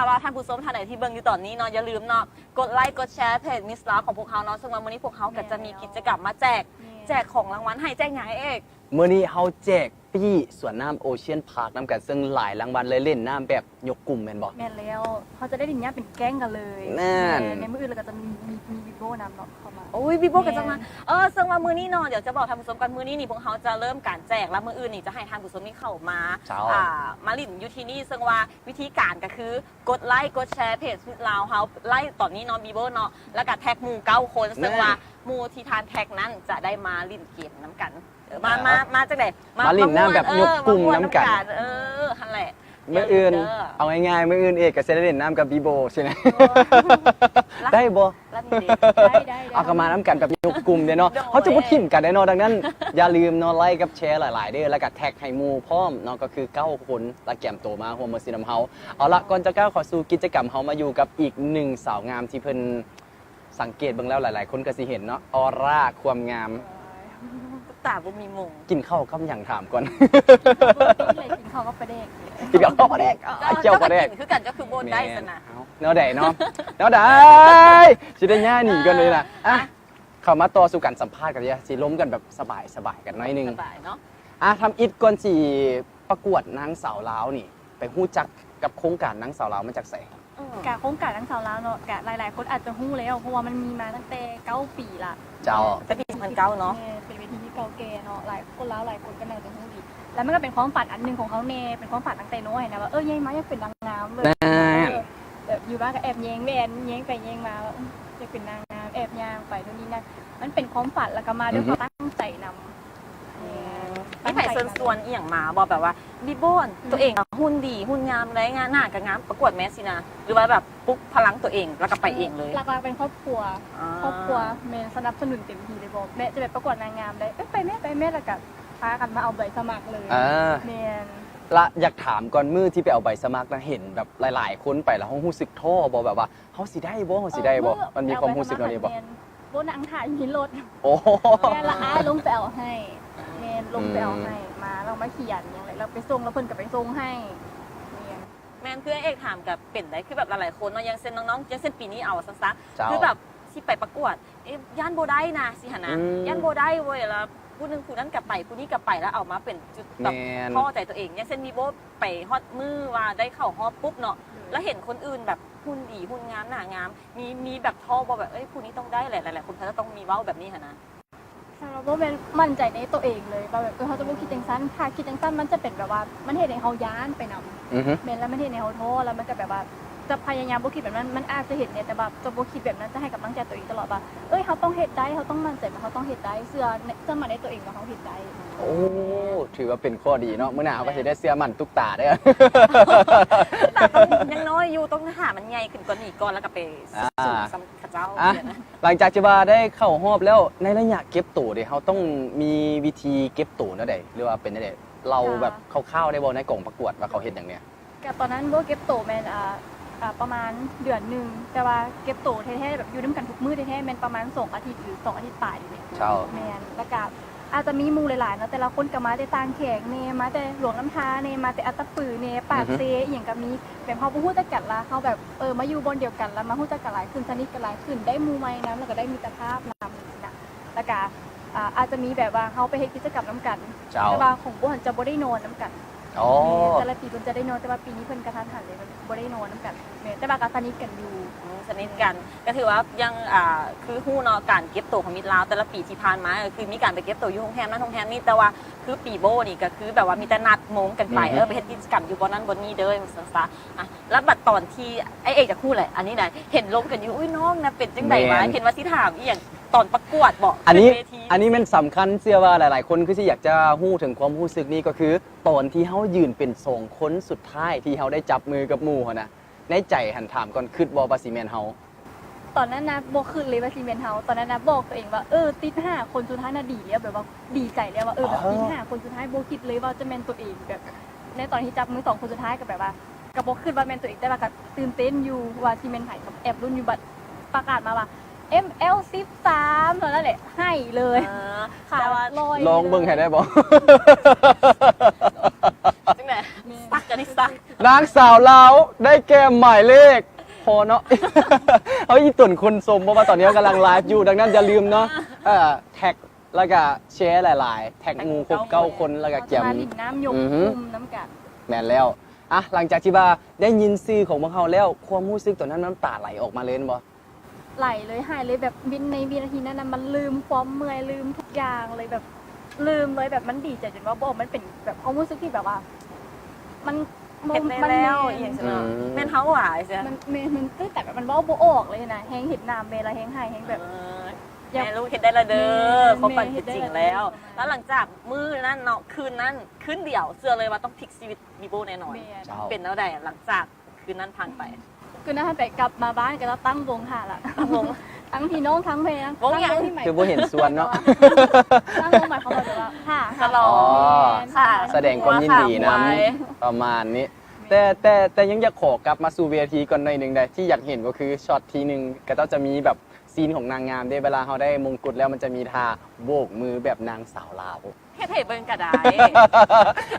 ว่าท่านผู้ชมท่านไหนที่เบิ่งอยู่ตอนนี้เนาะอย่าลืมเนาะกดไลค์กดแชร์เพจมิสลาของพวกเขาเนาะซึ่งวันนี้พวกเขาก็จะมีกิจกรรมมาแจกของรางวัลให้แจกหยังเอก เมื่อนี้เฮาแจกปี้สวนน้ำโอเชียนพาร์คน้ำกันซึ่งหลายรางวัลเลยเล่นน้ำแบบยกกลุ่มแม่นบ่ แม่นแล้วเขาจะได้ดินเนี้ยเป็นแก๊งกันเลย นั่น ในมืออื่นเราก็จะมีวิโก้นำเนาะเข้ามา โอ้ยบีโบก็จะมาซึ่งว่ามือนี้เนาะเดี๋ยวจะบอกท่านผู้ชมกันมือนี้นี่พวกเขาจะเริ่มการแจกแล้วมืออื่นนี่จะให้ท่านผู้ชมนี่เข้ามามาลิ่นอยู่ที่นี่ซึ่งว่าวิธีการก็คือกดไลค์กดแชร์เพจลาวเฮาไล่ตอนนี้เนาะบีโบเนาะแล้วก็แท็กหมู่9 คนซึ่งว่าหมู่ที่ทานแท็กนั้นจะได้มาลิ่นเกมน้ำกันมาจากไหน มาลิ่นน้ำแบบยกกลุ่มน้ำกันนั่นแหละ เมื่ออื่นเอาง่ายๆเมื่ออื่นเอกก็จะได้เล่นน้ำกับบีโบใช่ไหมได้บ่ ได้เอากมาน้ำกันแบบยกกลุ่มเด้เนาะเขาจะพูดถิ่มกันได้เนาะดังนั้นอย่าลืมเนาะไลค์กับแชร์หลายๆเด้อแล้วก็แท็กให้หมู่พร้อมเนาะก็คือ9 คนละแกมโตมาหัวมือซีน้ำเฮาเอาละก่อนจะก้าวเข้าสู่กิจกรรมเฮามาอยู่กับอีก1สาวงามที่เพิ่นสังเกตเบิ่งแล้วหลายๆคนก็สิเห็นเนาะออร่าความงาม ตาบ่มีมง กินข้าวกับอย่างถามก่อน กินข้าวก็ประเด็ก กินข้าวปลาแดกเจียวปลาแดก คือกันก็คือโบนได้สนะ เนาะได้เนาะเนาะได้สิได้ง่ายหนีกันเลยนะอ่ะเข้ามาต่อสู่กันสัมภาษณ์กันเนี่ยสิล้มกันแบบสบายๆกันหน่อยนึง สบายเนาะ อ่ะทำอิดก่อนสิประกวดนางสาวลาวนี่ไปฮู้จักกับโครงการนางสาวลาวมาจากไส กะโครงการทั้งสาวลาวเนาะกะหลายๆคนอาจจะหู้แล้วเพราะว่ามันมีมาตั้งแต่9 ปีละ เจ้า แต่ปี2009เนาะ เป็นเวทีที่เก่าแก่เนาะหลายคนแล้วหลายคนก็น่าจะหู้ดีแล้วมันก็เป็นความฝันอันหนึงของเขาเน่เป็นความฝันตั้งแต่น้อยนะว่ายัยมาอยากเป็นนางงามเลยแบบอยู่บ้านก็แอบแย้งแม่นแย้งไปแย้งมาว่าอยากเป็นนางงามแอบย่างไปนู่นนี่นั่นมันเป็นความฝันแล้วก็มาด้วยความตั้งใจนำ ไม่ไผ่ส่วนอีหยังมาบอกแบบว่าบีโบนตัวเองหุ่นดีหุ่นงามไรงานหน้ากับงามประกวดแมสสินะหรือว่าแบบปลุ๊กพลังตัวเองแล้วก็ไปเองเลย หลักๆเป็นครอบครัวเมนสนับสนุนเต็มที่เลยบอกแม่จะไปประกวดนางงามได้ไปแม่แล้วก็พากันมาเอาใบสมัครเลยเมนละอยากถามก่อนมือที่ไปเอาใบสมัครนะเห็นแบบหลายๆคนไปแล้วเขารู้สึกท้อบอกแบบว่าเขาสิได้บ่เขาสิได้บ่มันมีความรู้สึกอะไรบ่โบนังถ่ายมีรถ โอ้แม่ละลงไปเอาให้เมนลงไปเอาให้มาเรามาเขียนอย่างไรเราไปส่งแล้วเพิ่นก็ไปส่งให้แมนเพื่อนเอกถามกับเป็นได้คือแบบหลายๆคนเนาะยังเส้นน้องๆยังเส้นปีนี้เอาซะคือแบบที่ไปประกวดย่านโบได้นะสิหนะย่านโบได้เว้ยแล้วผู้นึงผู้นั้นกลับไปผู้นี้กลับไปแล้วเอามาเป็นจุดแบบข้อใจตัวเองยังเส้นมีโบไปฮอตมือว่าได้เข้าฮอตปุ๊บเนาะแล้วเห็นคนอื่นแบบหุ่นดีหุ่นงามหน้างามมีแบบท่อบอกแบบผู้นี้ต้องได้แหละหลายๆคนเขาจะต้องมีเว้าแบบนี้นะเราก็เป็นมั่นใจในตัวเองเลยว่าแบบเขาจะบอกคิดจังสั้นค่ะคิดจังสั้นมันจะเป็นแบบว่ามันเห็นในเขาย้านไปนำเมนแล้วมันเห็นในเขาโทษแล้วมันก็แบบว่าจะพยายามบอกคิดแบบนั้นมันอาจจะเห็นเนี่ยแต่แบบจะบอกคิดแบบนั้นจะให้กำลังใจตัวเองตลอดว่าเขาต้องเห็นได้เขาต้องมั่นใจว่าเขาต้องเห็นได้เสื้อมาในตัวเองว่าเขาเห็นได้โอ้ถือว่าเป็นข้อดีเนาะเมื่อหนาวก็จะได้เสื้อมันตุ๊กตาได้ยังน้อยอยู่ต้องหามันใหญ่ขึ้นกว่านี้ก่อนแล้วก็ไปสู่สัมผัสเจ้าหลังจากที่ว่าได้เข้ารอบแล้วในระยะเก็บตั๋วเดี๋ยวเขาต้องมีวิธีเก็บตั๋วนั่นเองหรือว่าเป็นนั่นเองเราแบบคร่าวๆได้บอกในกล่องประกวดว่าเขาเห็นอย่างเนี้ยตอนนั้นโบเก็บตั๋วแมนประมาณเดือนหนึ่งแต่ว่าเก็บตั๋วแท้ๆแบบอยู่ด้วยกันทุกมื้อแท้ๆแมนประมาณ2 อาทิตย์หรือ2 อาทิตย์ปลายเนี่ยแมนแล้วก็อาจจะมีมูหลายๆเนาะแต่ละคนก็มาแต่ต่างแขกเนมาแต่หลวงน้ำท้าเนมาแต่อัตตปือเนปากเซอย่างกับมีแบบเขาพูดจักกันละเขาแบบมาอยู่บนเดียวกันแล้วมาพูดจักกันหลายขึ้นสนิทกันหลายขึ้นได้มูไม้น้ำแล้วก็ได้มิตรภาพน้ำนะแล้วก็อาจจะมีแบบว่าเขาไปเฮ็ดกิจกรรมน้ำกันแต่ว่าของบุหันจะบ่ได้นอนน้ำกันแต่ละปีเพิ่นจะได้นอนแต่ว่าปีนี้เพิ่นกระทันหันเลยบ่ได้นอนน้ำกันแต่ว่าก็สนิทกันอยู่สนิทกันก็ถือว่ายังคือฮู้เนาะการเก็บตั๋วของมิตรลาวแต่ละปีที่ผ่านมาคือมีการไปเก็บตั๋วอยู่โรงแรมนั้นโรงแรมนี้แต่ว่าคือปีโบนี่ก็คือแบบว่ามีแต่นัดมงกันไปไปเฮ็ดกิจกรรมอยู่บนนั้นบนนี้เด้อซั่นซะแล้วบัดตอนที่ไอ้เอกจะพูดแหละอันนี้ได้เห็นลงกันอยู่อุ้ยน้องนะเป็นจังได๋วะเห็นว่าสิถามอีหยังตอนประกวดบอกอันนี้มันสำคัญเชื่อว่าหลายๆคนคือสิอยากจะฮู้ถึงความรู้สึกนี้ก็คือตอนที่เฮายืนเป็น2 คนสุดท้ายที่เฮาได้จับมือกับหมู่เฮานะในใจหันถามก่อนคิดบ่ว่าสิแม่นเฮาตอนนั้นนะโบขึ้นเลยว่าซีเมนเฮาตอนนั้นนะบอกตัวเองว่าติด5 คนสุดท้ายน่ะดีแล้วแบบว่าดีใจแล้วว่าแบบติด5 คนสุดท้ายโบคิดเลยว่าจะแมนตัวเองแบบในตอนที่จับมือ2 คนสุดท้ายก็แบบว่าก็โบขึ้นว่าแมนตัวเองแต่ว่าก็ตื่นเต้นอยู่ว่าซีเมนไห้กับแอบรุ่นอยู่บัดประกาศมาว่า ML13 ตอนนั้นแหละให้เลยค่ะว่าลองเบิ่งให้ได้บ่จังได๋ตักกัน กนิศักดิ์ นางสาวลาวได้แก่หมายเลข พอเนาะ เขาอีตุ่นคนชมเพราะว่าตอนนี้กำลังไลฟ์อยู่ดังนั้นอย่าลืมเนาะแท็กแล้วก็แชร์หลายๆ แท็กงูครบ9 คนแล้วก็แกม มาลินน้ำยก อือฮึ คุมน้ำกัด แมนแล้วอ่ะหลังจากที่ว่าได้ยินชื่อของพวกเขาแล้วความรู้สึกตอนนั้นน้ำตาไหลออกมาเลยบ่ ไหลเลยหายเลยแบบวินในวินาทีนั้นนะมันลืมความเมื่อยลืมทุกอย่างเลยแบบลืมเลยแบบมันดีใจจนว่าบอกมันเป็นแบบความรู้สึกที่แบบว่า มัน เห็นได้แล้วอย่างเช่นแม่นเฮาหวายใช่ มันตื้อแต่แบบมันว่าบ่ออกเลยนะแห้งเห็ดน้ำเมลาแห้งหายแห้งแบบ แม่ลูกเห็นได้ละเด้อเขาปั่น เห็นได้ จริง ละ แล้ว เด้อ แล้วหลังจากมื้อนั้นเนาะคืนนั้นคืนเดียวเชื่อเลยว่าต้องพลิกชีวิตบีโบแน่นอน เจ้า เป็นแล้วใดหลังจากคืนนั้นผ่านไป คือน่าไปกลับมาบ้านก็จะตั้งวงค่ะละ วง ทั้งพี่น้องทั้งเพลง วงหยัง ที่ใหม่ คือบ่เห็นส่วนเนาะ ตั้งวงใหม่เขาบอกว่าค่ะ ฉลอง ค่ะ แสดงความยินดีนะประมาณนี้ แต่ยังอยากขอกลับมาสู่เวทีก่อนหน่อยหนึ่งได้ที่อยากเห็นก็คือช็อตทีหนึ่งก็ต้องจะมีแบบซีนของนางงามได้เวลาเขาได้มงกุฎแล้วมันจะมีท่าโบกมือแบบนางสาวลาว เฮ็ดให้เบิ่งก็ได้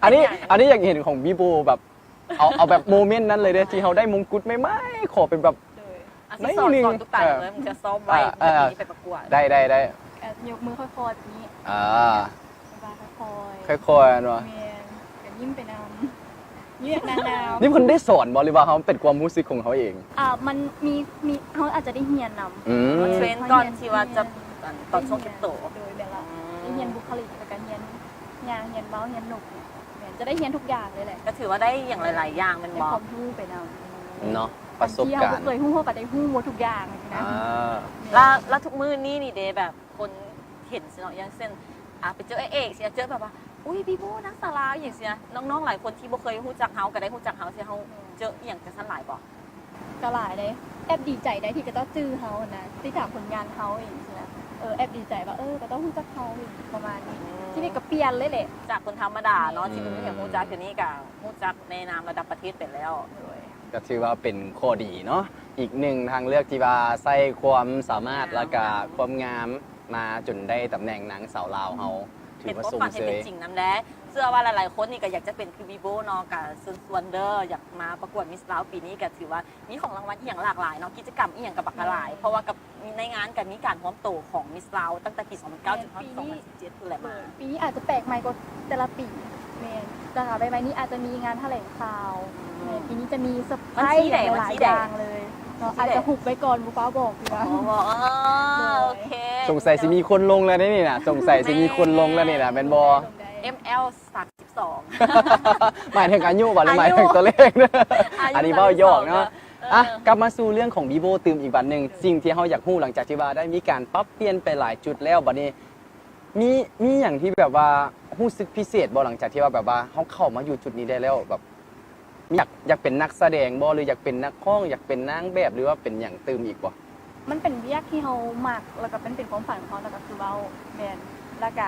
อันนี้อยากเห็นของพี่โบแบบเอาแบบโมเมนต์นั้นเลยเด้อที่เขาได้มงกุฎไม่ขอเป็นแบบ อันที่สอน ไม่หนึ่ง สอนทุกตาเลยมึงจะซ้อมไว้ เออ จะมีไปประกวด ได้ ยกมือค่อยๆแบบนี้ อ่า สบายค่อย ค่อยๆเนาะ ๆเมียนกันยิ้มไปนำยิ้มนางงาม นี่เพิ่นได้สอนบอหรือว่าเขาเป็นความรู้สึกของเขาเอง มันมีเขาอาจจะได้เฮียนนำ อืม มันเทรนก่อนที่ว่าจะตอนช่วงเก็บโต โดยแบบว่าได้เฮียนบุคลิกแล้วก็เฮียนงานเฮียนเบ้าเฮียนหนุกเนี่ยจะได้เฮียนทุกอย่างเลยแหละ ก็ถือว่าได้อย่างหลาย ๆ อย่างมัน ได้ บอ ค ก วามรู้ไปนำ เนาะประสบ ที่ การ เขา ณ์ เคยหู้เขาก็ได้หู้หมดทุกอย่างนะ อ่า แล้วทุกมื้อนี่เดย์แบบคนเห็นสิเนาะอย่างเช่นไปเจอไอ้เอกเสียเจอแบบว่าอุ้ยพี่โบนักสลาวอย่างเสียน้อง ๆ หลายคนที่บ่เคยรู้จักเฮาก็ได้รู้จักเฮาเสียเฮาเจออหย่างจังซั่นหลายบ่ ก็หลายเลยแอบดีใจได้ที่ก็ต้องจื้อเขานะที่ถามผลงานเขาเองใช่ไหมแอบดีใจว่าก็ต้องรู้จักเขาอีกประมาณนี้ที่นี่ก็เปลี่ยนเลยแหละ จากคนธรรมดาเนาะที่มันไม่เห็นรู้จักเดี๋ยวนี้ก็รู้จักในนามระดับประเทศไปแล้ว ก็ถือว่าเป็นข้อดีเนาะอีกหนึ่งทางเลือกที่ว่าใส่ความสามารถและก็ความงามมาจนได้ตำแหน่งนางสาวลาวเฮาถื เป็ อน ว่า ความ สูง ฝันให้ เส เป็ ย นจริงน้ำแด้เชื่อว่าหลาย ๆ คนนี่ก็อยากจะเป็นคือบีโบเนาะกับส่วนเดอร์อยากมาประกวดมิสลาวปีนี้ก็ถือว่ามีของรางวัลที่อย่างหลากหลายเนาะกิจกรรมอีอย่างกับบักหลาย เพราะว่ากับในงานกับมีการพร้อมโตของมิสลาวตั้งแต่ปี 2009 จนถึง2017คืออะไรมา ปีนี้อาจจะแปลกใหม่กว่าแต่ละปีเมนสถาบันนี้อาจจะมีงานแถลงข่าวเมนปีนี้จะมีเซอร์ไพรส์หลายอย่างเลยอาจจะหุบไว้ก่อนบูฟ้าบอกดีว่า โอเค สงสัยสิมีคนลงแล้วนี่นะสงสัยสิมีคนลงแล้วนี่นะเป็นบอ ML 32 หมายถึงอายุบ่หรือหมายถึงตัวเลขเนี่ย อายุ อันนี้เบ้าหยอกเนาะ อ่ะ กลับมาสู่เรื่องของบีโบตืมอีกบันหนึ่งสิ่งที่เขาอยากรู้หลังจากที่ว่าได้มีการปรับเปลี่ยนไปหลายจุดแล้วบัดนี้มีอย่างที่แบบว่ารู้สึกพิเศษบ่หลังจากที่ว่าแบบว่าเขาเข้ามาอยู่จุดนี้ได้แล้วแบบอยากเป็นนักแสดงบ่หรืออยากเป็นนักร้องอยากเป็นนางแบบหรือว่าเป็นอย่างตืมอีกบ่ มันเป็นเรียกที่เขาหมักแล้วก็เป็นความฝันของเขาแล้วก็คือเว้าแมนแล้วก็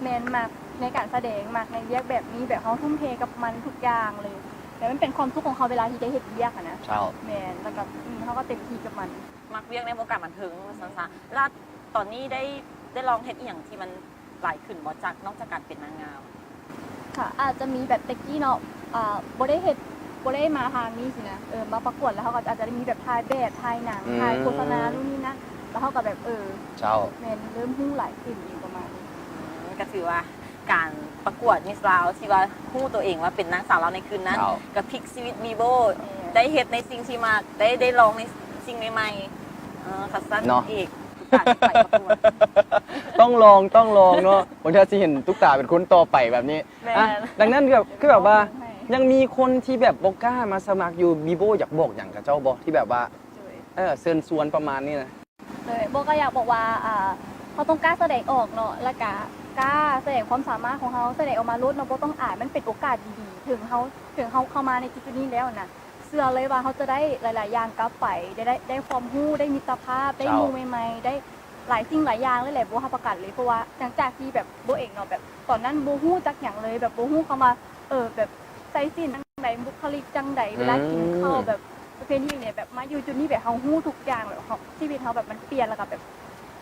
แมนหมักในการแสดงหมักในเรียกแบบนี้แบบเขาทุ่มเทกับมันทุกอย่างเลยแต่มันเป็นความสุขของเขาเวลาที่ได้เห็นเรียกอะนะ เจ้า แมนแล้วก็เขาก็เต็มที่กับมัน มักเวียงในวงการบันเทิงสันๆแล้วตอนนี้ได้ลองเฮ็ดอีหยังที่มันหลายขึ้นบ่จากนอกจากการเป็นนางงาม ค่ะอาจจะมีแบบเต็กกี้เนาะบ่ได้เฮ็ดบ่ได้มาทางนี้สินะมาประกวดแล้วเขาก็อาจจะได้มีแบบถ่ายแบบถ่ายหนังถ่ายโฆษณานู่นนี่นะแล้วเขาก็แบบเจ้า แมนเริ่มหู้หลายขึ้นอีกประมาณนี้ ก็ถือว่าการประกวดมิสลาวที่ว่าคู่ตัวเองว่าเป็นนางสาวลาวในคืนนั้น ครับ กับพลิกชีวิตบีโบได้เฮ็ดในสิ่งที่มากได้ลองในสิ่งใหม่ๆคัสซันอีกทุกการที่ไปประกวด ต้องลองเนาะผมจะเห็นตุ๊กตาเป็นคนต่อไปแบบนี้ แม่น อ่ะดังนั้นคือแบบว่ายังมีคนที่แบบบ่กล้ามาสมัครอยู่บีโบอยากบอกอย่างกับเจ้าบ่ที่แบบว่าเชิญชวนประมาณนี้นะ เลยโบก็อยากบอกว่าเขาต้องกล้าแสดงออกเนาะและกล้าแสดงความสามารถของเขาแสดงออกมาลุ้นเนาะโบต้องอ่านมันเป็นโอกาสดีๆถึงเขาเข้ามาในจุดนี้แล้วนะเชื่อเลยว่าเขาจะได้หลายๆอย่างกลับไปได้ความรู้ได้มิตรภาพได้มูใหม่ๆได้หลายสิ่งหลายอย่างเลยแหละโบให้ประกาศเลยเพราะว่าหลังจากที่แบบโบเองเนาะแบบตอนนั้นโบฮู้จักอย่างเลยแบบโบฮู้เข้ามาแบบใส่สินจังใดบุคลิกจังใดเวลากินข้าวแบบประเพณีเนี่ยแบบมาอยู่จุดนี้แบบเขาฮู้ทุกอย่างแบบชีวิตเขาแบบมันเปลี่ยนแล้วก็แบบ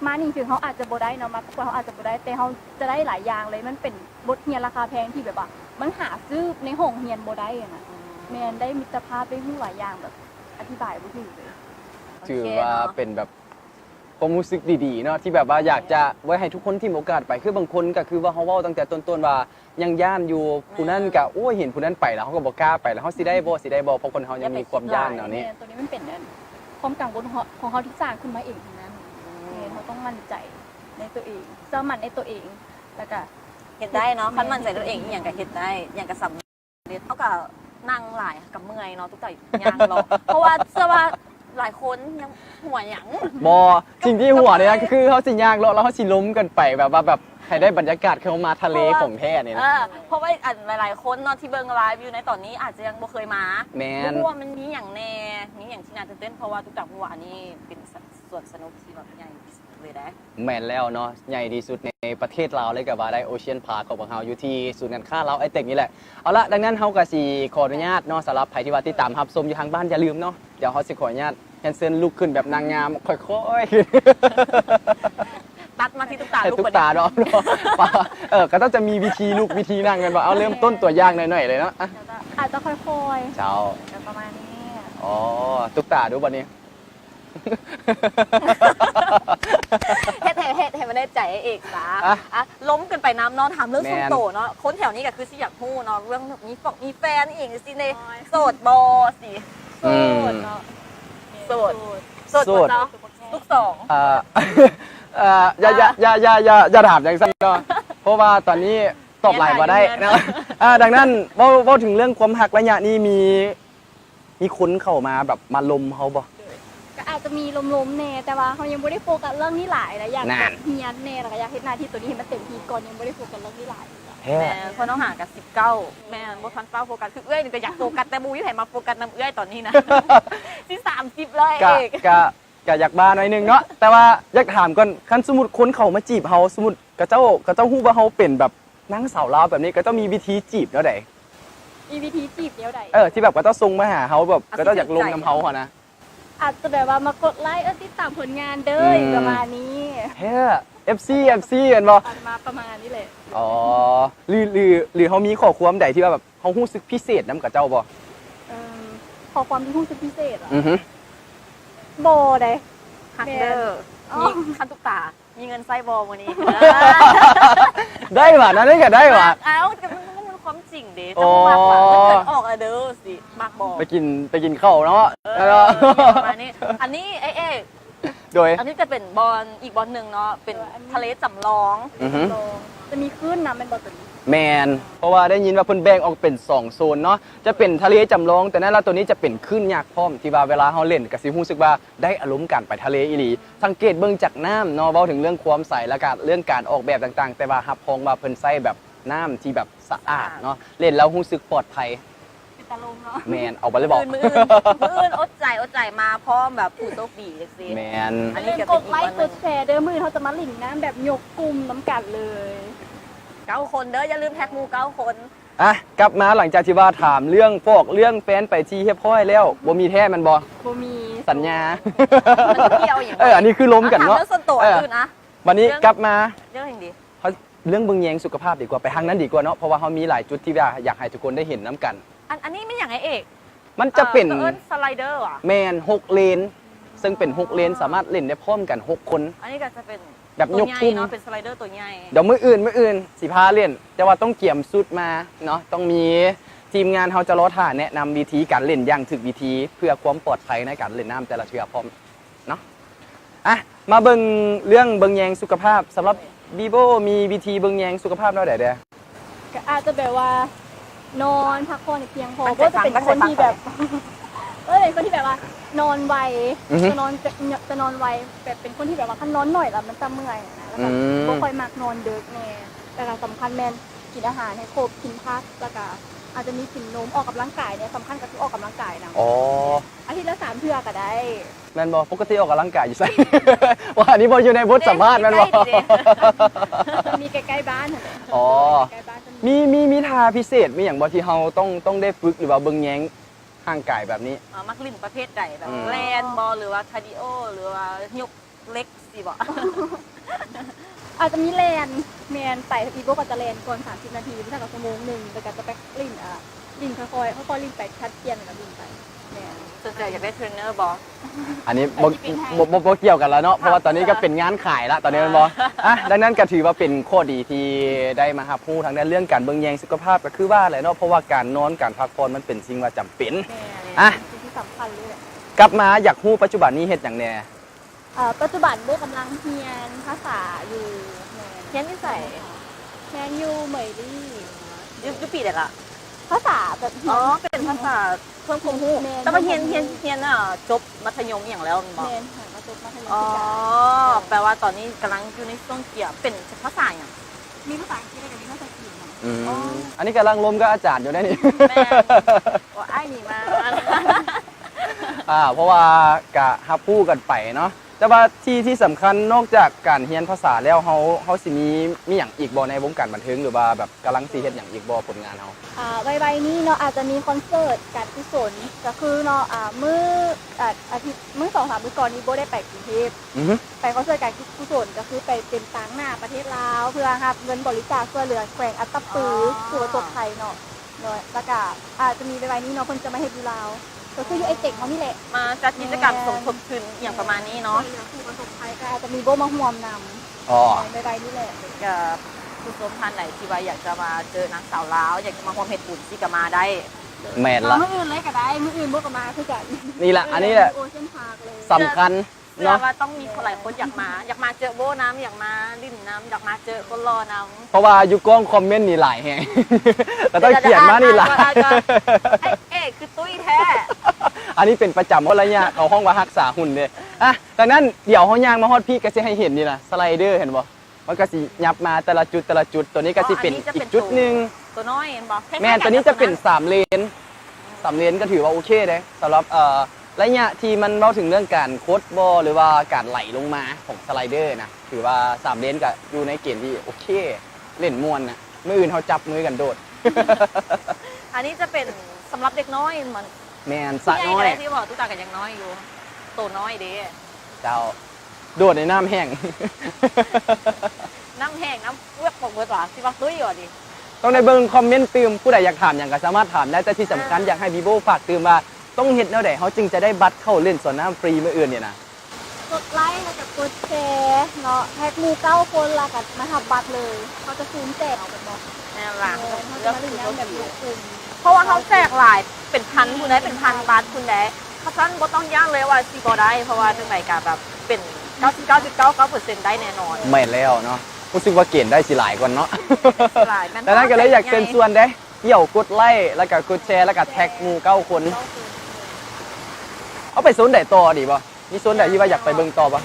มานี่ถึงเขาอาจจะบ่ได้เนาะมาพวกเขาอาจจะบ่ได้แต่เขาจะได้หลายอย่างเลยมันเป็นบทเรียนราคาแพงที่แบบว่า มันหาซื้อในห้องเรียนบ่ได้อะนะแม่นได้มิตรภาพได้ฮู้หลายอย่างแบบอธิบายบ่ถูกเลย ถือว่าเป็นแบบความรู้สึกดีๆเนาะที่แบบว่าอยากจะไว้ให้ทุกคนที่มีโอกาสไปคือบางคนก็คือว่าเขาเว้าตั้งแต่ต้นๆว่ายังย่านอยู่ผู้นั้นก็โอ้ยเห็นผู้นั้นไปแล้วเขาก็บ่กล้าไปแล้วเขาสิได้บ่เพราะคนเขายังมีความย่านแนวนี้ ตัวนี้มันเป็นความกังวลของเขาที่สร้างขึ้นมาเองทั้งนั้นเขาต้องมั่นใจในตัวเองเชื่อมั่นในตัวเองแล้วก็ เห็นได้เนาะคันมั่นใจตัวเองอหย่างก็เห็นได้อย่างกับสำเร็จเท่ากับนั่งหลายกับเมื่อยเนาะทุกแต่ยางเนาะเพราะว่าเชื่อว่าหลายคนยังหัวหยัง บอสิ่งที่หัวเนี่ยคือเขาสิยากแล้วเขาสิล้มกันไปแบบว่าแบบให้ได้บรรยากาศเขามาทะเลของแท้เนี่ยนะ เพราะว่าอันหลายๆคนเนาะที่เบิ่งไลฟ์อยู่ในตอนนี้อาจจะยังบ่เคยมา แมน เพราะว่ามันมีอย่างแน่มีอย่างที่น่าตื่นเต้นเพราะว่าทุกจากเมื่อวานนี้เป็นส่วนสนุกที่แบบใหญ่ที่สุดเลยนะ แมนแล้วเนาะใหญ่ที่สุดในประเทศลาวเลยกับว่าได้โอเชียนพาร์คของเราอยู่ที่ศูนย์การค้าลาวไอเทคนี่แหละเอาละดังนั้นเฮาก็สิขออนุญาตเนาะสำหรับใครที่ว่าติดตามรับชมอยู่ทางบ้านอย่าลืมเนาะเดี๋ยวเฮาสิขออนุญาตแคนเซิลลุกขึ้นแบบนางงามค่อยๆ ตัดมาที่ตุ๊กตา ให้ ลูก ตุ๊ ประ ก เดี๋ ตา ยว เนาะก็ต้องจะมีวิธีลุกวิธีนั่งกันว่าเอาเริ่มต้นตัวอย่างหน่อยๆเลยเนาะอ่ะ อาจจะค่อย เจ้า ๆแต่ประมาณนี้ อ๋อตุ๊กตาดูบัดนี้ เฮ็ดมันได้ใจไอ้เอกสา อ่ะ อ่ะล้มกันไปน้ำเนาะถามเรื่อง แมน ส้มโตเนาะคนแถวนี้ก็คือสิอยากฮู้เนาะเรื่องมีแฟนเองสิในโสดบอสิ โสดเนาะ โสด โสดเนาะลูกสอง เอ่อ อย่าถามอย่างสั้นเนาะเพราะว่าตอนนี้ตอบหลายมาได้นะดังนั้นเว้าถึงเรื่องความหักระยะนี้มีคนเข้ามาแบบมาลมเขาบ่ ก็อาจจะมีล้มๆแน่แต่ว่าเขายังไม่ได้โฟกัสเรื่องนี้หลายนะอยาก นั่น เฮียนแน่แล้วก็อยากเฮ็ดหน้าที่ตัวนี้ให้มันเต็มที่ก่อนยังไม่ได้โฟกัสเรื่องนี้หลาย แท้ แม่เพราะน้องหากับ19แม่บ่ทันเป้าโฟกัสคือเอ้ยนี่ก็อยากโฟกัสแต่บูยี่ไผมาโฟกัสนำเอ้ยตอนนี้นะ ที่30เลย กะ เอก กะอยากบ้าหน่อยหนึงเนาะแต่ว่าอยากถามก่อนคันสมมุติคนเข้ามาจีบเฮาสมมุติกะเจ้าฮู้ว่าเฮาเป็นแบบนางสาวลาวแบบนี้ก็ต้องมีวิธีจีบเนาะใด มีวิธีจีบเดียวใด ที่แบบก็ต้องส่งมาหาเฮาแบบก็ต้องอยากลงนำเฮาหั่นนะ อาจจะแบบว่ามากดไลค์ติดตามผลงานเด้อประมาณนี้ เฮ้ FC เห็นบ่ ตัดมาประมาณนี้เลย อ๋อหรือเขามีข้อความใดที่ว่าแบบเขารู้สึกพิเศษน้ำกับเจ้าบ่ ขอความที่พูดเป็นพิเศษเหรอ อือฮึ โบได้ ฮักเดอร์ อ๋อ มีคันตุกตา มีเงินไส้บอวันนี้ ได้ว่ะนั่นได้ก็ได้ว่ะ เอ้าแต่มันความจริงเด้จะมากกว่ามันเกิดออกอะเด้อสิมากบอ ไปกินข้าวเนาะ ประมาณนี้อันนี้เอ๊ะ โดย อันนี้จะเป็นบอลอีกบอลหนึ่งเนาะเป็นทะเลจำลอง อือฮึ จะมีคลื่นน้ำเป็นบอลตัวนี้ แมนเพราะว่าได้ยินว่าเพิ่นแบ่งออกเป็น2โซนเนาะจะเป็นทะเลจำลองแต่นั่นละตัวนี้จะเป็นคลื่นยักษ์พร้อมที่ว่าเวลาเฮาเล่นก็สิรู้สึกว่าได้อารมณ์การไปทะเลอีหลีสังเกตเบิ่งจากน้ำเนาะเว้าถึงเรื่องความใสและก็เรื่องการออกแบบต่างๆ แต่ว่ารับพองว่าเพิ่นใส่แบบน้ำที่แบบสะอาดเนาะเล่นแล้วรู้สึกปลอดภัย เป็นตาลมเนาะ แมนเอาไปเลยบอก มืออื่นอดใจมาพร้อมแบบผู้โชคดีจังซี่ แมน อันนี้ เล่น ก็ ก เป็น ด อีก ไล บอล ค์ หนึ่งกดแชร์เด้อมือเขาจะมาหลิงน้ำแบบยกกลุ่มน้ำกัดเลย 9 คนเด้ออย่าลืมแท็กหมู่9 คน อ่ะกลับมาหลังจากที่ว่าถามเรื่องฟอกเรื่องแฟนไปที่เรียบร้อยแล้วบ่มีแท้มันบ่ โบมี สัญญา มันเกี่ยวอย่าง อันนี้คือล้มกันเนาะ ถมรื่องส่วนตัวอื่นนะ วันนี้กลับมา เรื่องอย่างดี เขาเรื่องเบิ่งแยงสุขภาพดีกว่าไปทางนั้นดีกว่าเนาะเพราะว่าเขามีหลายจุดที่ว่าอยากให้ทุกคนได้เห็นน้ำกัน อันนี้ไม่อย่างไอเอก มันจะเป็น อิ้สไลเดอร์อ่ะ แมน6เลน ซึ่งเป็น6เลนสามารถเล่นได้พร้อมกัน6คน อันนี้ก็จะเป็น แบบ ตัวย ก ใหญ่ ทุ่ม เนาะเป็นสไลเดอร์ตัวใหญ่ เดี๋ยวมื้ออื่นสิพาเล่น แต่ว่าต้องเกี่ยมสุดมาเนาะต้องมีทีมงานเขาจะรอท่าแนะนำวิธีการเล่นอย่างถึกวิธีเพื่อความปลอดภัยในการเล่นน้ำแต่ละเทือพร้อมเนาะอ่ะมาเบิ่งเรื่องเบิ่งแยงสุขภาพสำหรับบีโบมีวิธีเบิ่งแยงสุขภาพเนาะเด้อ ก็อาจจะแบบว่านอนพักผ่อนเพียงพอก็จะเป็นคนที่แบบเป็นคนที่แบบว่านอนไวจะนอนไวแบบเป็นคนที่แบบว่าถ้านอนหน่อยแล้วมันจะเมื่อยนะแล้วก็บ่ค่อยมักนอนดึกแน่แต่สำคัญแม่นกินอาหารให้ครบกินพักแล้วก็อาจจะมีกินนมออกกำลังกายเนี่ยสำคัญกับที่ออกกำลังกายนะ อ๋อ อาทิตย์ละ3 เทื่อก็ได้ แม่นบ่ปกติออกกำลังกายอยู่ไส ว่าอันนี้บ่อยู่ในบทสัมภาษณ์แม่นบ่ มีใกล้ๆบ้าน อ๋อ ใกล้ๆบ้าน มีท่าพิเศษมีอย่างบ่ที่เฮาต้องได้ฝึกหรือว่าเบิ่งแยงร่างกายแบบนี้ มักลิ่นประเภทใดแบบ อืม แลนบอลหรือว่าคาร์ดิโอหรือว่ายกเล็กสิบ่ อาจจะมีแลนแมนไปอีโบก็จะแลนก่อน30 นาทีไม่ใช่กับชั่วโมงหนึ่งแต่ก็จะไปลิ่นลิ่นค่อยๆลิ่นไปชัดเจนแล้วลิ่นไปแมน สนใจอยากได้เทรนเนอร์บอ อันนี้บ่เกี่ยวกันแล้วเนาะเพราะว่าตอนนี้ก็เป็นงานขายละตอนนี้มันบ่อ่ะดังนั้นก็ถือว่าเป็นข้อดีที่ได้มารับรู้ทางด้านเรื่องการเบิ่งแยงสุขภาพก็คือว่าแหละเนาะเพราะว่าการนอนการพักผ่อนมันเป็นสิ่งว่าจำเป็น แมน อ่ะ สิ่งที่สำคัญเลยแหละ กลับมาอยากรู้ปัจจุบันนี้เฮ็ดหยังแน่ ปัจจุบันโบกำลังเรียนภาษาอยู่แมน เฮียนที่ใส่ แมนอยู่เหมยลี่ ยุปีเด็กอะ ภาษาแบบ อ๋อเป็นภาษาเพิ่มความรู้ แมน แต่ว่าเฮียนจบมัธยมอย่างแล้วบอ แมนหามาจบมัธยม อ๋อ ศึกษา แปลว่าตอนนี้กำลังอยู่ในช่วงเกี่ยวเป็นภาษาอย่าง มีภาษาอังกฤษกับมีภาษาจีนนะ อ๋อ อันนี้กำลังล้มก็อาจารย์อยู่ได้นี่ แม่ว่าไอ้นี่มา เพราะว่ากะฮับพูดกันไปเนาะแต่ว่าที่สำคัญนอกจากการเรียนภาษาแล้วเขาสิมีอย่างอีกบ่ในวงการบันเทิงหรือว่าแบบกำลังสิเฮ็ดอย่างอีกบ่ผลงานเขา ใบนี้เนาะอาจจะมีคอนเสิร์ตการกุศลก็คือเนาะมื้ออาทิตย์มื้อ2-3 มื้อก่อนนี้โบได้ไปกรุงเทพ อือฮึ ไปคอนเสิร์ตการกุศลก็คือไปเป็นต่างหน้าประเทศลาวเพื่อรับเงินบริจาคช่วยเหลือแขวงอัตตปือผู้ประสบภัยเนาะแล้วก็อาจจะมีใบนี้เนาะเพิ่นจะมาเฮ็ดอยู่ลาวก็คืออยู่ไอเต็กเขานี่แหละ มาจัดกิจกรรมสมทบทุนอย่างประมาณนี้เนาะ ผู้ประสบภัยก็อาจจะมีโบมาห่วมน อ๋อ ำใบนี่แหละ กับผู้ชมท่านไหนที่ว่าอยากจะมาเจอนางสาวลาวอยากจะมาร่วมเฮ็ดบุญที่ก็มาได้ แม่นละ มื้ออื่นเลยก็ได้มื้ออื่นโบก็มาคือกัน นี่แหละอันนี้แหละ โอเชียนพาร์คเลย สำคัญ เชื่อ เนาะ ว่าต้องมีคนหลายคนอยากมาเจอโบน้ำอยากมาลิ่นน้ำอยากมาเจอคนรอน้ำ เพราะว่าอยู่กล้องคอมเมนต์นี่หลายแฮง แล้วต้องเขียนมานี่หลาย ไอ้เอกคือตุ้ยแท้ อันนี้เป็นประจำเพราะอะไรเนี่ยเขาห้องว่ารักษาหุ่นเด้อ่ะดังนั้นเดี๋ยวเขาย่างมาฮอดพี่ก็จะให้เห็นนี่นะสไลเดอร์เห็นบ่มันก็สิยับมาแต่ละจุดตัวนี้ก็สิเป็นอีกจุดหนึง ตัวน้อยเห็นบอก แม่นตัวนี้จะเป็น3เลนก็ถือว่าโอเคเด้สำหรับระยะที่มันเล่าถึงเรื่องการโคดบอลหรือว่าการไหลลงมาของสไลเดอร์นะถือว่า3เลนก็อยู่ในเกณฑ์ที่โอเคเล่นม่วนนะมืออื่นเขาจับมือกันโดด อันนี้จะเป็นสำหรับเด็กน้อยเหมือน แมนสะน้อย ที่บอกตุ๊กตากันยังน้อยอยู่ตัวน้อยเด้ เจ้าโดดในน้ำแห้ง น้ำแห้งน้ำเลือกปกเบิดหรอสิบักตุ้ยก่อนดิ ต้องในเบิ่งคอมเมนต์ตืมผู้ใดอยากถามอย่างก็สามารถถามได้แต่ที่สำคัญอยากให้บีโบฝากตืมว่าต้องเฮ็ดแนวใดเขาจึงจะได้บัตรเข้าเล่นสวนน้ำฟรีมื้ออื่นเนี่ยนะ กดไลค์แล้วก็กดแชร์เนาะแท็กหมู่9 คนละกันมาทับบัตรเลยเขาจะซูมแจกเอากันบอก นี่นล่ะ เขา เลื จะ อก มา คื เล่น อ น้ำแบบรวมกลุ่ม เพราะว่าเขาแจกหลายเป็นพันคุณได้เป็นพันบาทคุณได้เขาท่านบ่ต้องย่างเลยว่าสิบ่ได้เพราะว่าจังไหนก็แบบเป็น 99.99% ได้แน่นอน ไม่แล้วเนาะรู้สึกว่าเกณฑ์ได้สิหลายกว่าเนาะ หลายมัน ดังนั้นก็เลยอยากเชิญชวนได้เกี่ยวกดไลค์แล้วก็กดแชร์แล้วก็แท็กหมู่9 คนเอาไปโซนไหนต่อดีป่ะมีโซนไหนที่ว่าอยากไปเบิ่งต่อป่ะ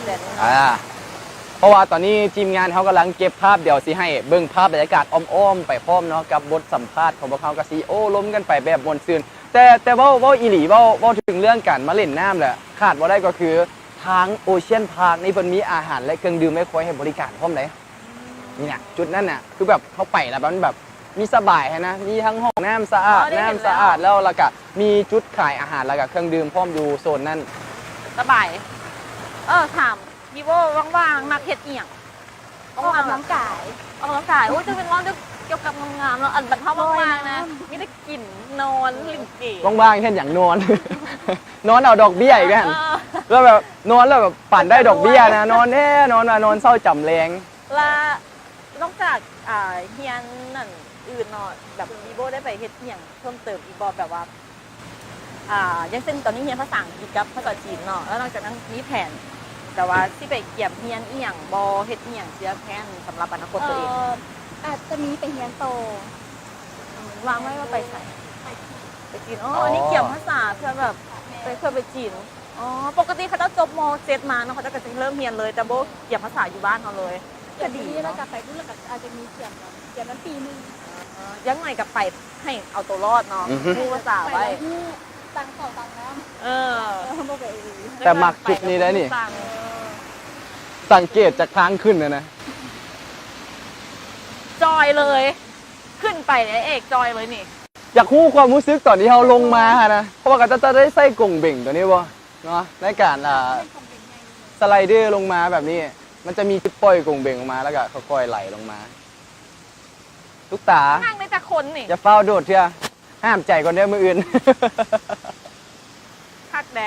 เพราะว่าตอนนี้ทีมงานเขากำลังเก็บภาพเดี๋ยวสิให้เบิ่งภาพบรรยากาศอ้อมๆไปพร้อมเนาะกับบทสัมภาษณ์ของพวกเขาก็สิโอ้ล้มกันไปแบบมวลซืนแต่เว้าอีหลีเว้าถึงเรื่องการมาเล่นน้ำแหละขาดบ่ได้ก็คือทางโอเชียนพาร์คนี่เพิ่นมีอาหารและเครื่องดื่มไม่ค่อยให้บริการพร้อมเลยนี่น่ะจุดนั้นน่ะคือแบบเขาไปแล้วมันแบบมีสบายนะมีทั้งห้องน้ำสะอาดน้ำสะอาดแล้วก็มีจุดขายอาหารแล้วก็เครื่องดื่มพร้อมอยู่โซนนั้น สบายถามพี่โบว่างๆมักเฮ็ดอีหยัง ออกกำลังกาย ออกกำลังกายโอ้ยจะเป็นร้อนเกี่ยวกับงามๆแล้วอันบัดเท่าว่างๆนะมีแต่กินนอนลิ่นเก๋ ว่างๆแค่อย่างนอน นอนเอาดอกเบี้ยอีกแล้วแล้วแบบนอนแล้วแบบปั่นได้ดอกเบี้ยนะนอนแน่นอนเศร้าจำแรง และนอกจากเฮียนนั่นอื่นเนาะแบบพี่โบได้ไปเฮ็ดอีหยังเพิ่มเติมอีกบ่แบบว่ายังเช่นตอนนี้เฮียนภาษาอังกฤษกับภาษาจีนเนาะแล้วนอกจากนั้นมีแผนแต่ว่าที่ไปเกี่ยมเฮียนอีหยังบ่เฮ็ดอีหยังเสียแผนสำหรับอนาคตตัวเอง อาจจะมีไปเรียนโต วางไว้ว่าไปใส่ไปจีนอ๋ออันนี้เกี่ยวภาษาเพื่อแบบไปจีนอ๋อปกติเขาจะจบม.7มาเนาะเขาจะเริ่มเรียนเลยแต่โบเกี่ยวภาษาอยู่บ้านเขาเลยก็ดี แล้ว เนาะ กลับไปรุ่นแล้วก็อาจจะมีเขียนนั้นปีนึง ยังไงกับไปให้เอาตัวรอดเนาะพูดภาษา ไป ไว้ แล้วที่ตังต่อตังน้ำ เออ โบไป แต่มักจุดนี้ได้นี่ สังเกตจากทางขึ้นนะ จอยเลยขึ้นไปเนี่ยเอกจอยเลยนี่ อยากรู้ความรู้สึกตอนที่เขาลงมานะเพราะว่าก็จะได้ใส่กงเบ่งตัวนี้บ่เนาะในการสไลเดอร์ลงมาแบบนี้ มันจะมีจุดปล่อยกงเบ่งออกมาแล้วก็ค่อยๆไหลลงมาทุกตา นั่งในแต่คนนี่ อย่าเฝ้าโดดเถอะห้ามใจก่อนเด้อมืออื่น คักแด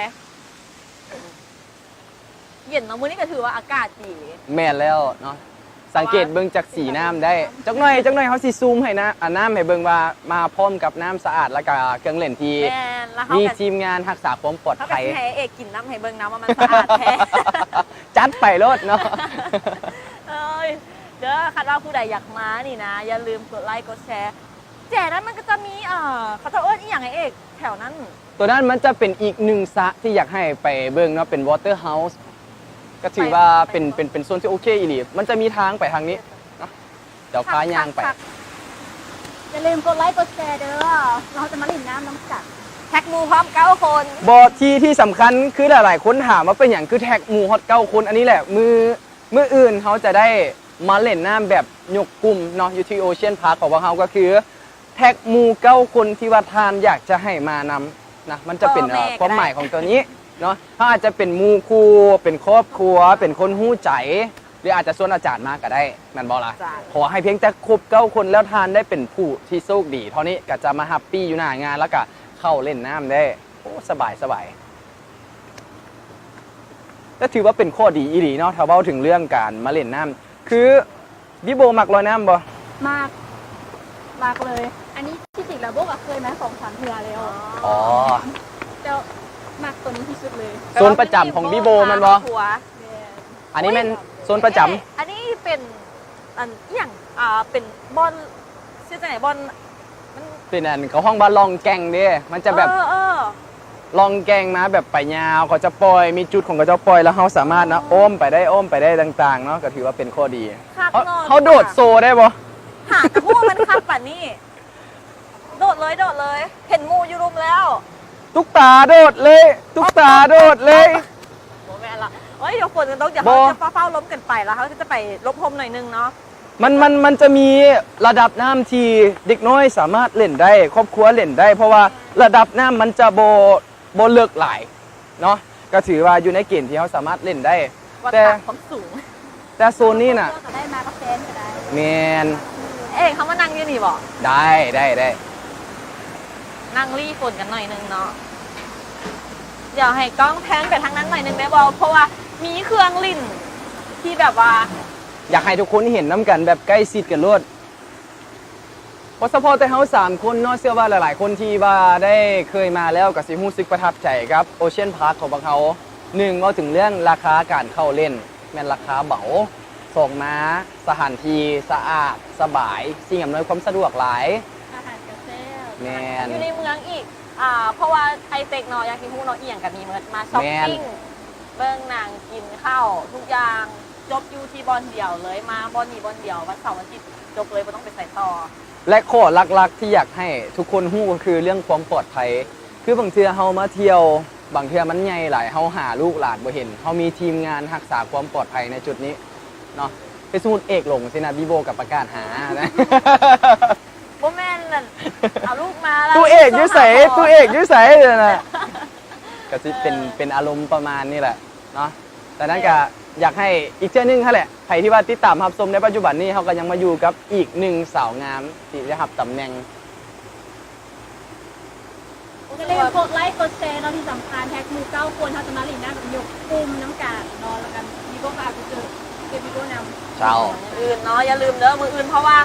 เย็นเนาะมื้อนี้ก็ถือว่าอากาศดี แม่นแล้วเนาะสังเกตเบิ่งจากสีน้ำได้จักหน่อยเขาสิซูมให้นะน้ำให้เบิ่งว่ามาพร้อมกับน้ำสะอาดแล้วก็เครื่องเล่นที่ แม่นแล้วเขา มี ก็ ทีมงานรักษาความปลอด เขาก็ ภัย สิให้เอกกินน้ำให้เบิ่งน้ำว่ามันสะอาดแท้ จัดไปโลดเนาะ เอ้ยเด้อคันว่าผู้ใดอยากมานี่นะ อย่าลืมกดไลค์กดแชร์แจนั้นมันก็จะมีเขาจะเอิ้นอีหยังไงเอกแถวนั้น ตัวนั้นมันจะเป็นอีกหนึ่งสระที่อยากให้ไปเบิ่งเนาะเป็น water house ก็ถือว่าเป็นโซนที่โอเคอีหลีมันจะมีทางไปทางนี้เนาะเดี๋ยวพายางไป อย่าลืมกดไลค์กดแชร์เด้อเราจะมาเล่นน้ำน้ำกัด แท็กหมูพร้อม9 คน บอที่สำคัญคือหลายๆคนถามว่าเป็นอย่างคือแท็กหมู่ฮอต9 คนอันนี้แหละมืออื่นเขาจะได้มาเล่นน้ำแบบยกกลุ่มเนาะอยู่ที่โอเชียนพาร์คของพวกเขาก็คือแท็กหมู่9 คนที่ว่าทานอยากจะให้มานำนะมันจะเป็นความหมายของตัวนี้เนาะถ้าอาจจะเป็นหมู่คู่เป็นครอบครัวเป็นคนหู้ใจหรืออาจจะส่วนอาจารย์มาก็ได้แมันบอละขอให้เพียงแต่ครบ9 คนแล้วทานได้เป็นผู้ที่โชคดีเท่านี้ก็จะมาแฮปปี้อยู่หน้างานแล้วก็เข้าเล่นน้ำได้โอ้สบายก็ถือว่าเป็นข้อดีอีหลีเนาะถ้าเว้าถึงเรื่องการมาเล่นน้ำคือพี่โบมักลอยน้ำบ่ มากเลย อันนี้ที่จริงแล้วโบก็เคยมา2-3 เทื่อแล้ว อ๋อ แต่มากตัวนี้ที่สุดเลย โซนประจำของพี่โบแมันบ่ หัว อันนี้เป็นโซนประจำ อันนี้เป็นอันอหย่างเป็นบอลชื่อจะไหนบอลมัน เป็นอันเขาห้องบ้านลองแกงเด้มันจะแบบ เออ ลองแกงมาแบบไปยาวเขาจะปล่อยมีจุดของเขาจะปล่อยแล้วเขาสามารถนะอ้อมไปได้ต่างๆเนาะก็ถือว่าเป็นข้อดี คัก เขา นอน เขาโดดโซได้บ่ หากระหู้มันคักป่ะนี่โดดเลย เห็นหมูอยู่รุมแล้ว ตุ๊กตาโดดเลยตุ๊กตาโดดเลย โอ้แม่ละเฮ้ยเดี๋ยวฝนจะตกอย่า บ่ เขาจะเฝ้าล้มกันไปแล้วเขาจะไปลบพรมหน่อยนึงเนาะ มันจะมีระดับน้ำที่เด็กน้อยสามารถเล่นได้ ครอบครัวเล่นได้ เพราะว่าระดับน้ำมันจะโบเลิกหลายเนาะก็ถือว่าอยู่ในเกณฑ์ที่เขาสามารถเล่นได้ วัด แต่ ความสูง แต่โซนนี้น่ะ ก็ได้มาก็แฟนก็ได้ แมน เอ๊ะเขามานั่งอยืนนี่บอก ได้ นั่งรีฝนกันหน่อยนึงเนาะเดี๋ยวให้กล้องแพนไปทางนั้นหน่อยนึงได้บอเพราะว่ามีเครื่องลิ่นที่แบบว่า อยากให้ทุกคนเห็นน้ำกันแบบใกล้ชิดกันรวดเพราะเฉพาะแต่เฮา3 คนเนาะเชื่อว่าหลายๆ คนที่ว่าได้เคยมาแล้วก็สิรู้สึกประทับใจครับโอเชียนพาร์คของพวกเขา1ว่าถึงเรื่องราคาการเข้าเล่นแม่นราคาเบา2มาสถานที่สะอาดสบายสิ่งอำนวยความสะดวกหลาย อาหารกาแฟ แมน อยู่ในเมืองอีกเพราะว่าไอเต็กเนาะอยากกินฮู้เนาะอีหยังกับมีเมิดมาช้อปปิ้งเบิ่งหนังกินข้าวทุกอย่างจบอยู่ที่บอลเดียวเลยมาบอลนี้บอลเดียววันเสาร์อาทิตย์จบเลยไม่ต้องไปใส่ต่อ และข้อหลักๆที่อยากให้ทุกคนรู้ก็คือเรื่องความปลอดภัยคือบางเทื่อเฮามาเที่ยวบางเทื่อมันใหญ่หลายเฮาหาลูกหลานบ่เห็นเฮามีทีมงานรักษาความปลอดภัยในจุดนี้เนาะคือสมมุติเอกหลงสินะพี่โบกับประกาศหานะ บ่แม่นนั่นเอาลูกมาแล้ว ตู้เอกอยุ่ใสตู้เอกอยุ่ใสเลยนะก็สิเป็นอารมณ์ประมาณนี้แหละเนาะแต่นั้นก็อยากให้อีกเจ้านึงค่ะแหละใครที่ว่าติดตามรับชมในปัจจุบันนี้เขาก็ยังมาอยู่กับอีก1 สาวงามที่ได้รับตำแหน่ง อย่าลืมกดไลค์กดแชร์เนาะที่สำคัญแท็กหมู่9 คนเขาจะมาเล่นน้ำแบบยกกลุ่มน้ำกัดเนาะแล้วกันมีพวกอาจจะเจอมีพวกนำ เช้า มืออื่นเนาะอย่าลืมเด้อมืออื่นเพราะว่า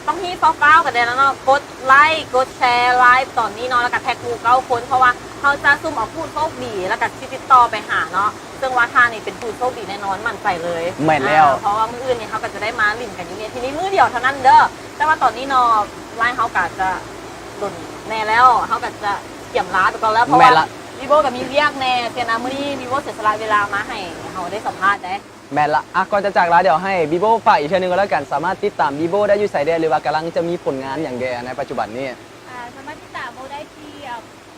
ต้องฮีฟ้าวๆกันเด้แล้วเนาะกดไลค์กดแชร์ไลฟ์ตอนนี้เนาะแล้วก็แท็กหมู่9 คนเพราะว่าเขาจะซุ่มเอาผู้โชคดีแล้วก็ติดต่อไปหาเนาะซึ่งว่าทานี่เป็นผู้โชคดีแน่นอนมั่นใจเลย แม่นแล้ว เพราะว่ามืออื่นนี่เขาก็จะได้มาลิ่นกันอยู่เนี่ยทีนี้มือเดียวเท่านั้นเด้อแต่ว่าตอนนี้เนาะไลฟ์เขาก็จะหล่นแน่แล้วเขาก็จะเกี่ยมล้าไปก่อนแล้วเพราะ แม่ ว่าน ละ วีโบกับมีเรียกแน่เสียนะมื้อนี้วีโบเสียสละเวลามาให้เขาได้สัมภาษณ์ได้ แม่นละก่อนจะจากลาเดี๋ยวให้บีโบฝากอีกเช่นนึงก็แล้วกันสามารถติดตามบีโบได้อยู่ไสเดหรือว่ากำลังจะมีผลงานอย่างเดียวในปัจจุบันนี้ สามารถติดตามโบได้ที่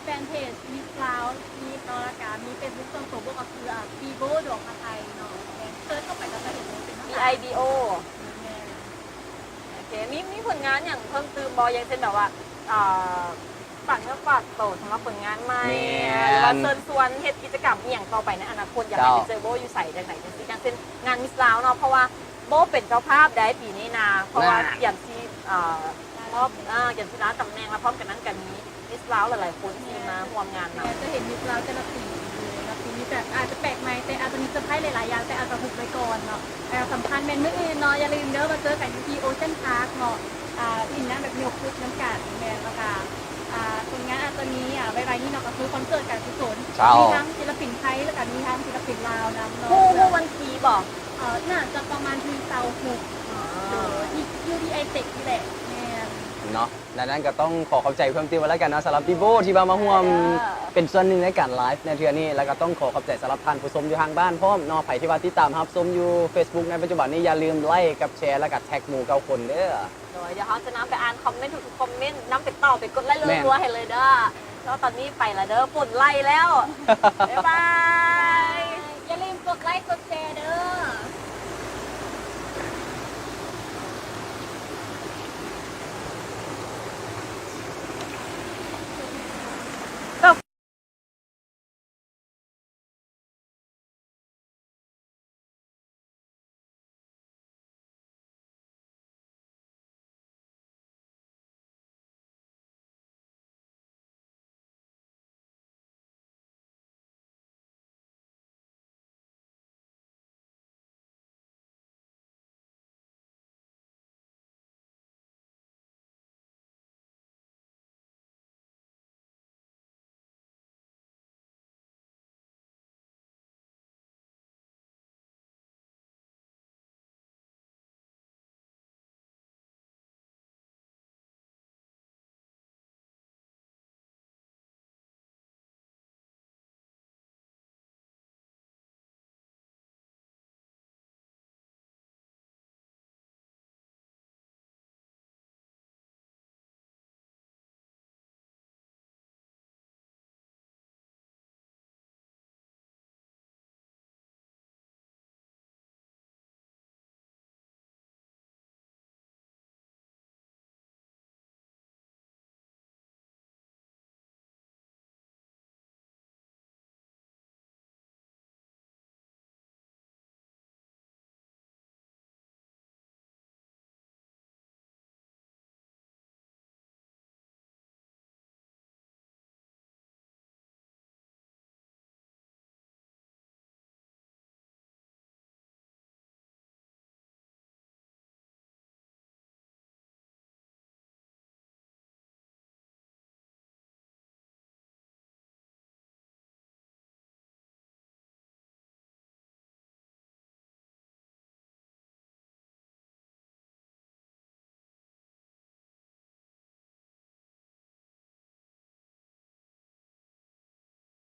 แฟนเพจมีคลาวมีนอรากามีเฟซบุ๊กส่วนตัวโบก็คือบีโบดวงมาไทยเนาะเซิร์ชเข้าไปก็จะเห็นเป็น BIBO โอเคมีผลงานอย่างเพิ่มเติมบอยังเช่นแบบว่า ฝากเนื้อฝากตัวสำหรับผลงานใหม่ แม่น หรือว่าเชิญชวนเฮ็ดกิจกรรมอหย่างต่อไปในอนาคตอยากให้ เจ้า ไปเจอโบอยู่ใส่จังไหนจังซี่จังเช่นงานมิสลาวเนาะเพราะว่าโบเป็นเจ้าภาพได้ปีนี้นาเพราะว่าอย่างที่รอบอย่างที่ร้านตำแหน่งแล้วพร้อมกันนั้นกันนี้มิสลาวหลายๆคนที่มาร่วมงานนำ จะเห็นมิสลาวแต่ละปีเลยนะปีนี้แต่อาจจะแปลกใหม่แต่อาจจะมีเซอร์ไพรส์หลายๆอย่างแต่อาจจะหุบไว้ก่อนเนาะแต่สำคัญเป็นมื้ออื่นเนาะอย่าลืมเด้อมาเจอกันที่โอเชียนพาร์คเนาะอินนะแบบยกคุกน้ำกันแมนแล้วก็ผลงานอาจจะมีไวๆนี่เนาะก็คือคอนเสิร์ตการกุศลมีทั้งศิลปินไทยแล้วก็มีทั้งศิลปินลาวนำเนาะ ผู้วันทีบอก น่าจะประมาณที่เตาหุบที่ยูดีไอเทคนี่แหละแมน เนาะดังนั้นก็ต้องขอขอบใจเพิ่มเติมไว้แล้วกันนะสำหรับพี่โบที่มาร่วมเป็นส่วนหนึ่งในการไลฟ์ในเทือนี้แล้วก็ต้องขอขอบใจสำหรับท่านผู้ชมอยู่ทางบ้านพร้อมเนาะใครที่ว่าติดตามรับชมอยู่ Facebook ในปัจจุบันนี้อย่าลืมไลค์กับแชร์แล้วก็แท็กหมู่9คนเด้อ เดี๋ยวเขาจะนำไปอ่านคอมเมนต์ทุกๆคอมเมนต์นำไปต่อไปกดไลค์ แม่น รัวๆให้เลยเด้อแล้วตอนนี้ไปละเด้อปุ่นไล่แล้ว บ๊ายบ